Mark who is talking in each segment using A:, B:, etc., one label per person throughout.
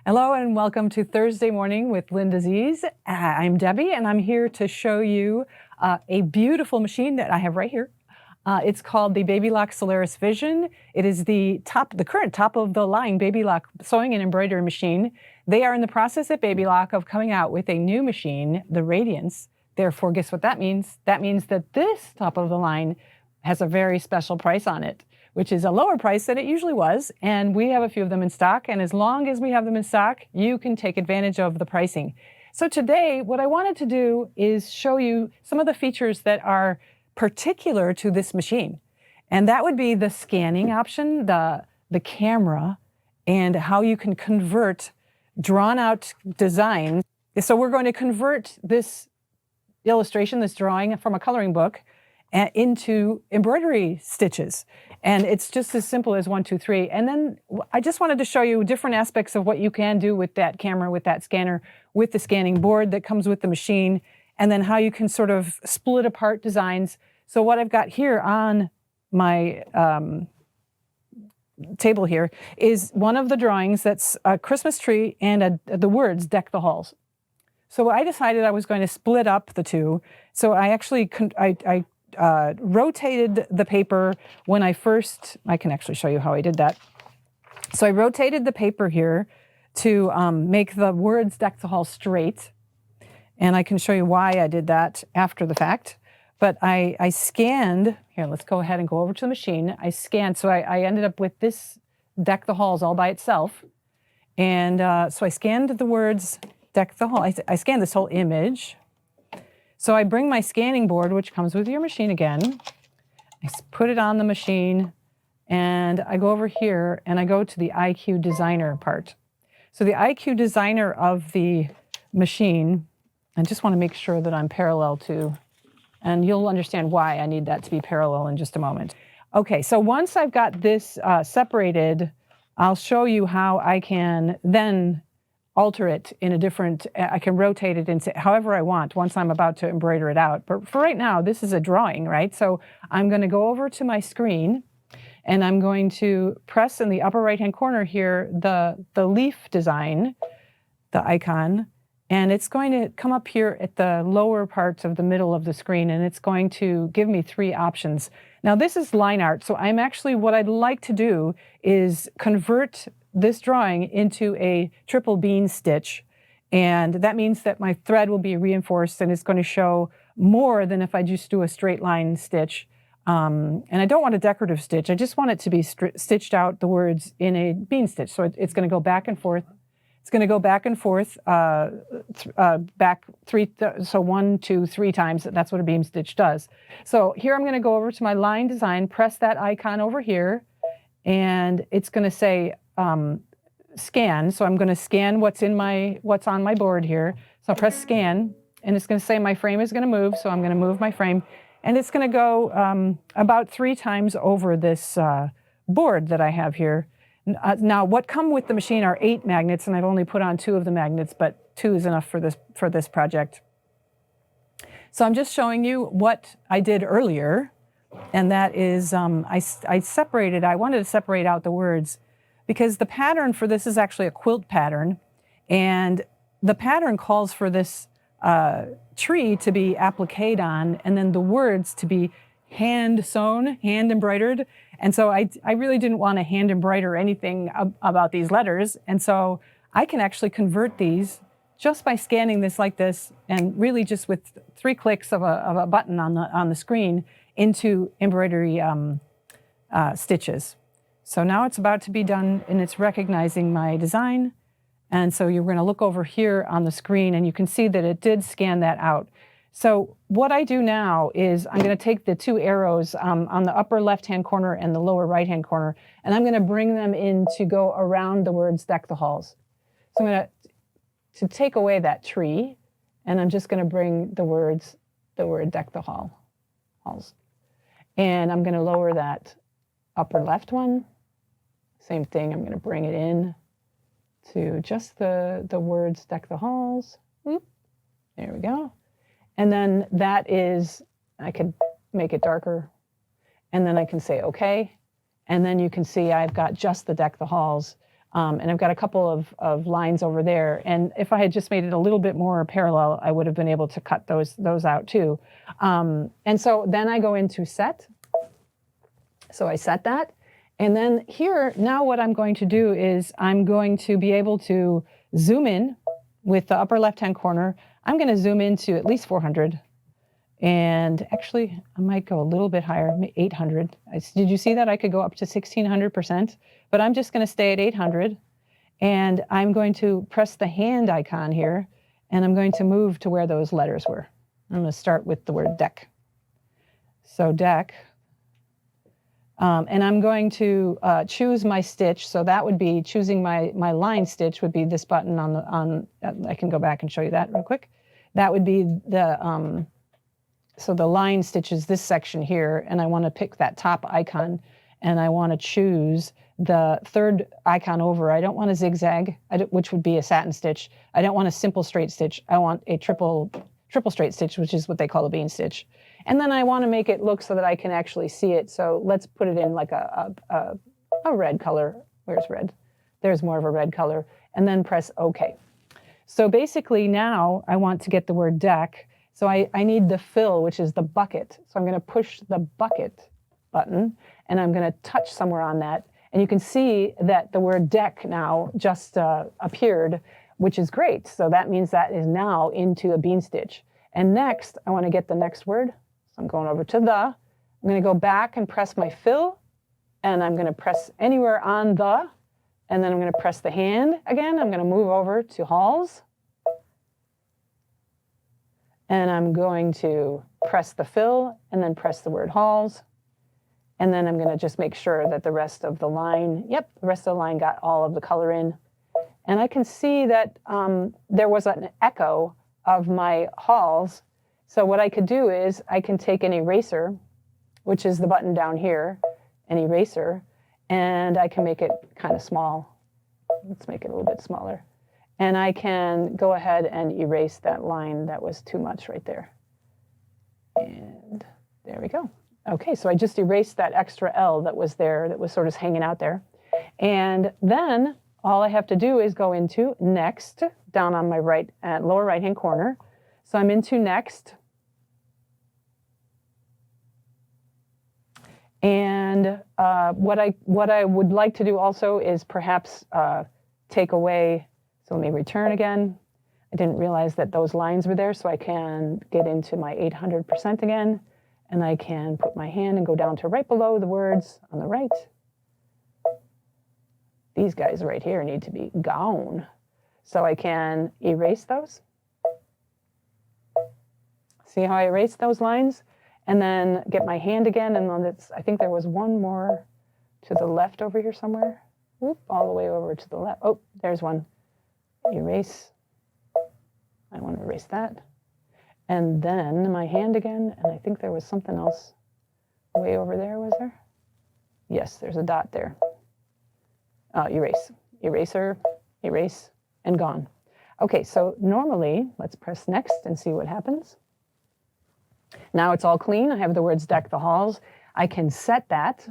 A: Hello and welcome to Thursday Morning with Linda Z's. I'm Debbie and I'm here to show you a beautiful machine that I have right here. It's called the Baby Lock Solaris Vision. It is the current top of the line Baby Lock sewing and embroidery machine. They are in the process at Baby Lock of coming out with a new machine, the Radiance. Therefore, guess what that means? That means that this top of the line has a very special price on it, which is a lower price than it usually was. And we have a few of them in stock. And as long as we have them in stock, you can take advantage of the pricing. So today, what I wanted to do is show you some of the features that are particular to this machine. And that would be the scanning option, the camera, and how you can convert drawn out designs. So we're going to convert this illustration, this drawing from a coloring book into embroidery stitches. And it's just as simple as 1, 2, 3. And then I just wanted to show you different aspects of what you can do with that camera, with that scanner, with the scanning board that comes with the machine, and then how you can sort of split apart designs. So what I've got here on my table here is one of the drawings that's a Christmas tree and the words, "Deck the Halls." So I decided I was going to split up the two. So I actually, rotated the paper when I can actually show you how I did that. So I rotated the paper here to make the words "Deck the Hall" straight. And I can show you why I did that after the fact. But I scanned, here, let's go ahead and go over to the machine. I scanned, so I ended up with this "Deck the Halls" all by itself. And so I scanned the words "Deck the Hall." I scanned this whole image. So I bring my scanning board, which comes with your machine again. I put it on the machine, and I go over here, and I go to the IQ Designer part. So the IQ Designer of the machine, I just want to make sure that I'm parallel to, and you'll understand why I need that to be parallel in just a moment. Okay, so once I've got this separated, I'll show you how I can then alter it in a different, I can rotate it into however I want once I'm about to embroider it out. But for right now, this is a drawing, right? So I'm going to go over to my screen and I'm going to press in the upper right-hand corner here the leaf design, the icon, and it's going to come up here at the lower part of the middle of the screen, and it's going to give me 3 options. Now this is line art, so what I'd like to do is convert this drawing into a triple bean stitch, and that means that my thread will be reinforced and it's going to show more than if I just do a straight line stitch. And I don't want a decorative stitch, I just want it to be stitched out the words in a bean stitch. So it's going to go back and forth. It's going to go back and forth, back 3, so 1, 2, 3 times. That's what a beam stitch does. So here I'm going to go over to my line design, press that icon over here, and it's going to say scan. So I'm going to scan what's on my board here. So I'll press scan, and it's going to say my frame is going to move. So I'm going to move my frame, and it's going to go about 3 times over this board that I have here. Now, what come with the machine are 8 magnets, and I've only put on 2 of the magnets, but 2 is enough for this project. So I'm just showing you what I did earlier, and that is I wanted to separate out the words because the pattern for this is actually a quilt pattern, and the pattern calls for this tree to be appliqued on, and then the words to be hand sewn, hand embroidered. And so I really didn't want to hand embroider anything about these letters. And so I can actually convert these just by scanning this like this, and really just with 3 clicks of a button on the screen into embroidery stitches. So now it's about to be done, and it's recognizing my design. And so you're going to look over here on the screen, and you can see that it did scan that out. So what I do now is I'm going to take the 2 arrows on the upper left-hand corner and the lower right-hand corner, and I'm going to bring them in to go around the words "Deck the Halls." So I'm going to take away that tree, and I'm just going to bring the word "Deck the Halls." And I'm going to lower that upper left one. Same thing, I'm going to bring it in to just the words "Deck the Halls." There we go. And then that is, I could make it darker, and then I can say okay. And then you can see I've got just the "Deck the Halls" And I've got a couple of lines over there. And if I had just made it a little bit more parallel, I would have been able to cut those out too. And so then I go into set. So I set that. And then here, now what I'm going to do is I'm going to be able to zoom in with the upper left-hand corner. I'm going to zoom into at least 400. And actually, I might go a little bit higher, 800. Did you see that? I could go up to 1600%, but I'm just going to stay at 800. And I'm going to press the hand icon here, and I'm going to move to where those letters were. I'm going to start with the word deck. So deck. And I'm going to choose my stitch. So that would be choosing my line stitch would be this button on I can go back and show you that real quick. That would be the, so the line stitch is this section here, and I want to pick that top icon, and I want to choose the third icon over. I don't want a zigzag, which would be a satin stitch. I don't want a simple straight stitch. I want a triple straight stitch, which is what they call a bean stitch. And then I want to make it look so that I can actually see it. So let's put it in like a red color. Where's red? There's more of a red color. And then press OK. So basically now I want to get the word deck. So I need the fill, which is the bucket. So I'm going to push the bucket button, and I'm going to touch somewhere on that. And you can see that the word deck now just appeared, which is great. So that means that is now into a bean stitch. And next, I want to get the next word. So I'm going over to I'm going to go back and press my fill, and I'm going to press anywhere on the, and then I'm going to press the hand again. I'm going to move over to halls, and I'm going to press the fill and then press the word halls. And then I'm going to just make sure that the rest of the line, the rest of the line got all of the color in. And I can see that there was an echo of my halls. So what I could do is I can take an eraser, which is the button down here, an eraser, and I can make it kind of small. Let's make it a little bit smaller. And I can go ahead and erase that line that was too much right there. And there we go. Okay, so I just erased that extra L that was there, that was sort of hanging out there. And then all I have to do is go into Next, down on my lower right-hand corner. So I'm into Next. And what I would like to do also is perhaps take away, so let me return again. I didn't realize that those lines were there, so I can get into my 800% again. And I can put my hand and go down to right below the words on the right. These guys right here need to be gone. So I can erase those. See how I erased those lines? And then get my hand again, and then I think there was one more to the left over here somewhere. Whoop, all the way over to the left. Oh, there's one. Erase. I want to erase that. And then my hand again, and I think there was something else way over there, was there? Yes, there's a dot there. Erase, eraser, erase, and gone. Okay, so normally, let's press next and see what happens. Now it's all clean. I have the words deck the halls. I can set that.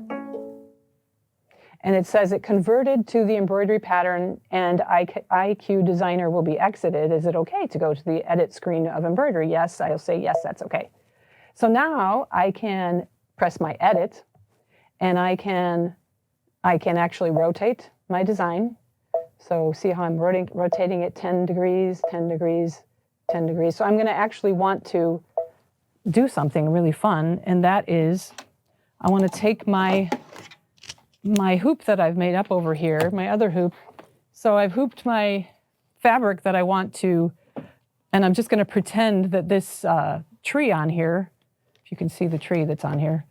A: And it says it converted to the embroidery pattern, and IQ Designer will be exited. Is it okay to go to the edit screen of embroidery? Yes, I'll say yes, that's okay. So now I can press my edit, and I can actually rotate my design. So see how I'm rotating it 10 degrees, 10 degrees, 10 degrees. So I'm going to actually want to do something really fun, and that is I want to take my hoop that I've made up over here, my other hoop. So I've hooped my fabric that I want to, and I'm just going to pretend that this tree on here, if you can see the tree that's on here,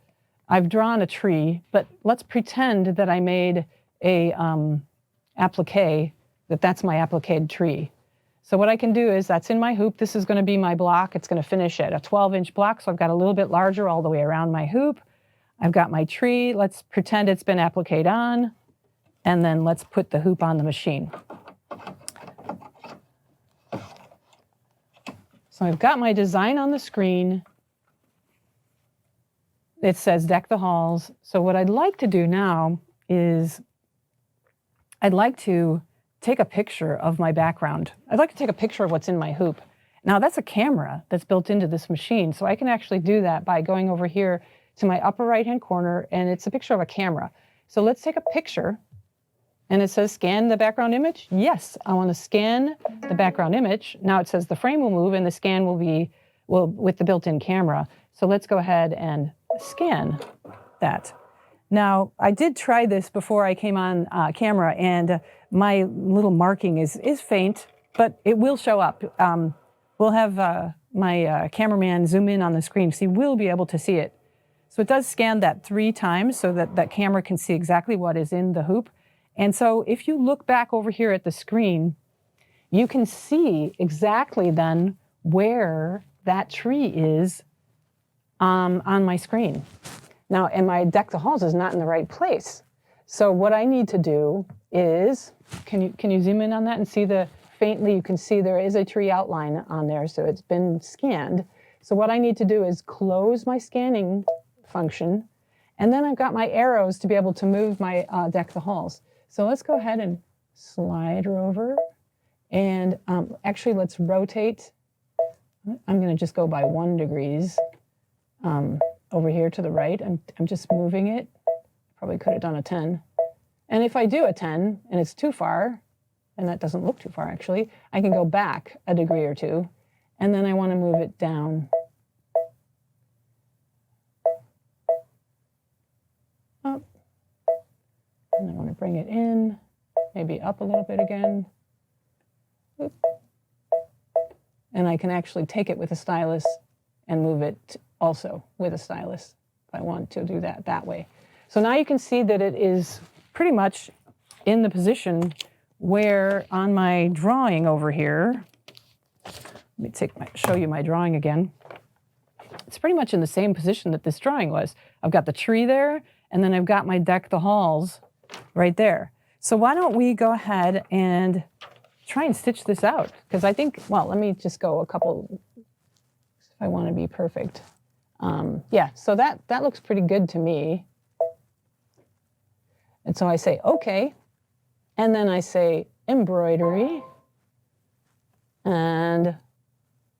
A: I've drawn a tree, but let's pretend that I made a applique, that's my appliqued tree. So what I can do is that's in my hoop. This is going to be my block. It's going to finish at a 12-inch block, so I've got a little bit larger all the way around my hoop. I've got my tree. Let's pretend it's been appliqued on, and then let's put the hoop on the machine. So I've got my design on the screen. It says deck the halls. So what I'd like to do now is I'd like to take a picture of my background. I'd like to take a picture of what's in my hoop. Now that's a camera that's built into this machine, so I can actually do that by going over here to my upper right-hand corner, and it's a picture of a camera. So let's take a picture, and it says scan the background image. Yes, I want to scan the background image. Now it says the frame will move and the scan will be with the built-in camera. So let's go ahead and scan that. Now, I did try this before I came on camera, and my little marking is faint, but it will show up. We'll have my cameraman zoom in on the screen, so you will be able to see it. So it does scan that 3 times so that that camera can see exactly what is in the hoop. And so if you look back over here at the screen, you can see exactly then where that tree is on my screen. Now, and my deck the halls is not in the right place. So what I need to do is, can you zoom in on that and see faintly you can see there is a tree outline on there, so it's been scanned. So what I need to do is close my scanning function, and then I've got my arrows to be able to move my deck the halls. So let's go ahead and slide her over, and actually let's rotate. I'm going to just go by 1 degree over here to the right. I'm just moving it. Probably could have done a 10. And if I do a 10 and it's too far, and that doesn't look too far actually, I can go back a degree or 2, and then I want to move it down. Up. And I want to bring it in, maybe up a little bit again. Oop. And I can actually take it with a stylus and move it also with a stylus if I want to do that way. So now you can see that it is pretty much in the position where on my drawing over here, let me show you my drawing again. It's pretty much in the same position that this drawing was. I've got the tree there, and then I've got my deck the halls right there. So why don't we go ahead and try and stitch this out? Because I think, well, let me just go a couple, if I want to be perfect. Yeah, so that looks pretty good to me. And so I say, okay. And then I say embroidery. And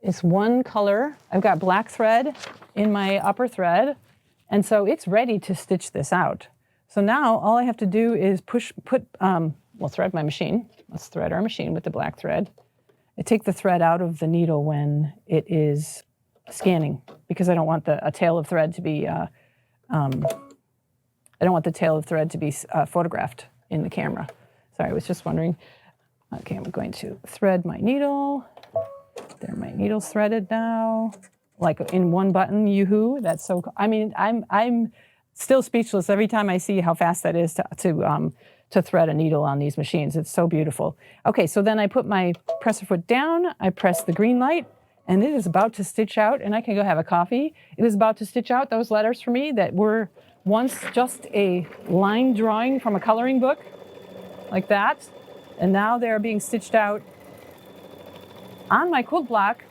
A: it's 1 color. I've got black thread in my upper thread. And so it's ready to stitch this out. So now all I have to do is thread my machine. Let's thread our machine with the black thread. I take the thread out of the needle when it is scanning, because I don't want a tail of thread to be photographed in the camera. Sorry, I was just wondering. Okay, I'm going to thread my needle. There, my needle's threaded now, like in 1 button. Yoo-hoo! That's so. I mean, I'm still speechless every time I see how fast that is to thread a needle on these machines. It's so beautiful. Okay, so then I put my presser foot down. I press the green light, and it is about to stitch out. And I can go have a coffee. It is about to stitch out those letters for me that were once just a line drawing from a coloring book, like that. And now they're being stitched out on my quilt block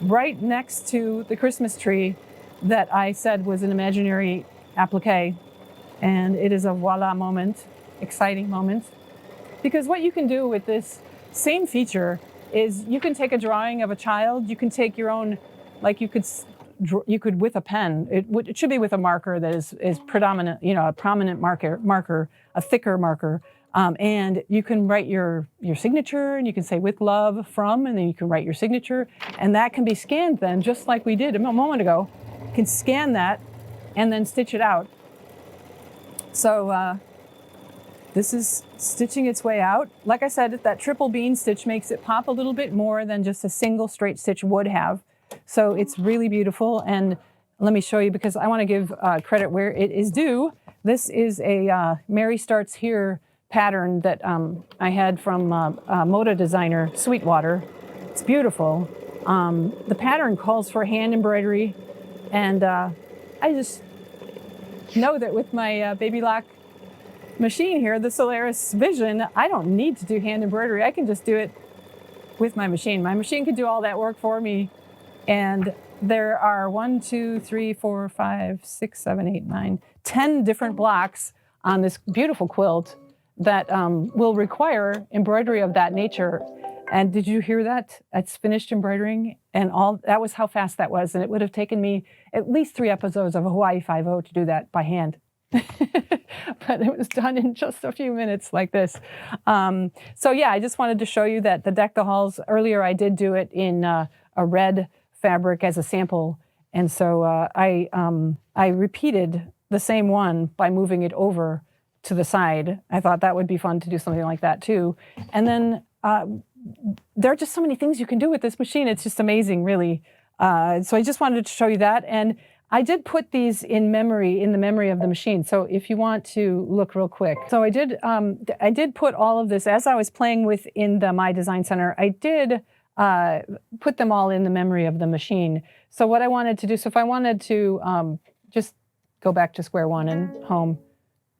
A: right next to the Christmas tree that I said was an imaginary applique. And it is a voila moment, exciting moment. Because what you can do with this same feature is you can take a drawing of a child, you can take your own, like you could with a pen, it should be with a marker that is predominant, a prominent marker, a thicker marker. And you can write your signature, and you can say with love from, and then you can write your signature, and that can be scanned then, just like we did a moment ago. You can scan that and then stitch it out. So this is stitching its way out. Like I said, that triple bean stitch makes it pop a little bit more than just a single straight stitch would have. So it's really beautiful. And let me show you, because I want to give credit where it is due. This is a Mary Starts Here pattern that I had from Moda designer Sweetwater. It's beautiful. The pattern calls for hand embroidery, and I just know that with my Baby Lock machine here, the Solaris Vision, I don't need to do hand embroidery. I can just do it with my machine. My machine can do all that work for me. And there are 1, 2, 3, 4, 5, 6, 7, 8, 9, 10 different blocks on this beautiful quilt that will require embroidery of that nature. And did you hear that? It's finished embroidering, and all that was how fast that was. And it would have taken me at least 3 episodes of Hawaii Five-0 to do that by hand. But it was done in just a few minutes like this. So yeah, I just wanted to show you that the Deck the Halls, earlier I did do it in a red fabric as a sample. And so I repeated the same one by moving it over to the side. I thought that would be fun to do something like that too. And then there are just so many things you can do with this machine. It's just amazing, really. So I just wanted to show you that. And I did put these in the memory of the machine. So if you want to look real quick. So I did put all of this, as I was playing with in the My Design Center, I did put them all in the memory of the machine. So what I wanted to do, so if I wanted to just go back to square one and home,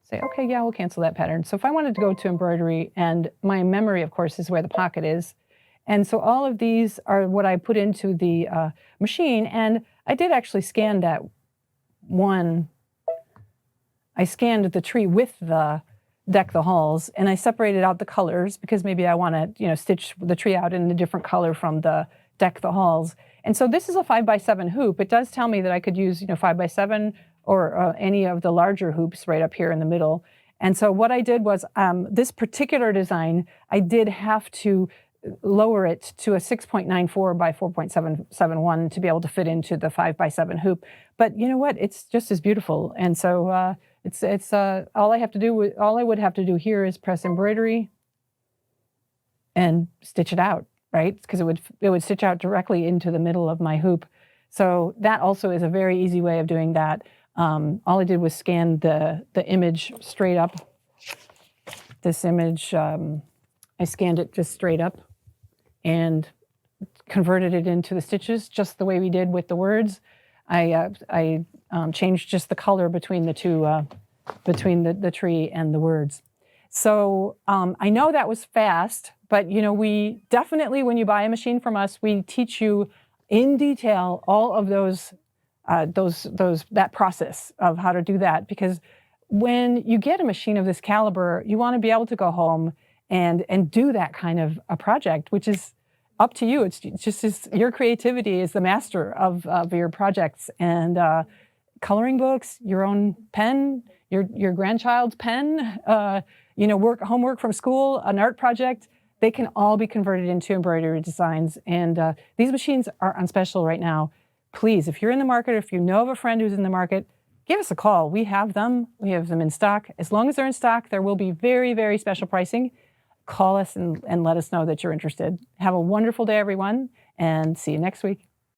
A: say, okay, yeah, we'll cancel that pattern. So if I wanted to go to embroidery, and my memory, of course, is where the pocket is. And so all of these are what I put into the machine. And I did actually scan that one. I scanned the tree with the Deck the Halls, and I separated out the colors because maybe I want to, stitch the tree out in a different color from the Deck the Halls. And so this is a 5x7 hoop. It does tell me that I could use, 5x7 or any of the larger hoops right up here in the middle. And so what I did was this particular design, I did have to lower it to a 6.94 by 4.771 to be able to fit into the 5x7 hoop. But you know what? It's just as beautiful. And so it's all I would have to do here is press embroidery and stitch it out, right? Because it would stitch out directly into the middle of my hoop. So that also is a very easy way of doing that. All I did was scan the image straight up. This image, I scanned it just straight up and converted it into the stitches just the way we did with the words. I changed just the color between the two, between the tree and the words. So I know that was fast, but we definitely, when you buy a machine from us, we teach you in detail all of that process of how to do that. Because when you get a machine of this caliber, you want to be able to go home and do that kind of a project, which is up to you. It's just your creativity is the master of your projects. And coloring books, your own pen, your grandchild's pen, homework from school, an art project, they can all be converted into embroidery designs. And these machines are on special right now. Please, if you're in the market, or if you know of a friend who's in the market, give us a call. We have them. We have them in stock. As long as they're in stock, there will be very, very special pricing. Call us and let us know that you're interested. Have a wonderful day, everyone, and see you next week.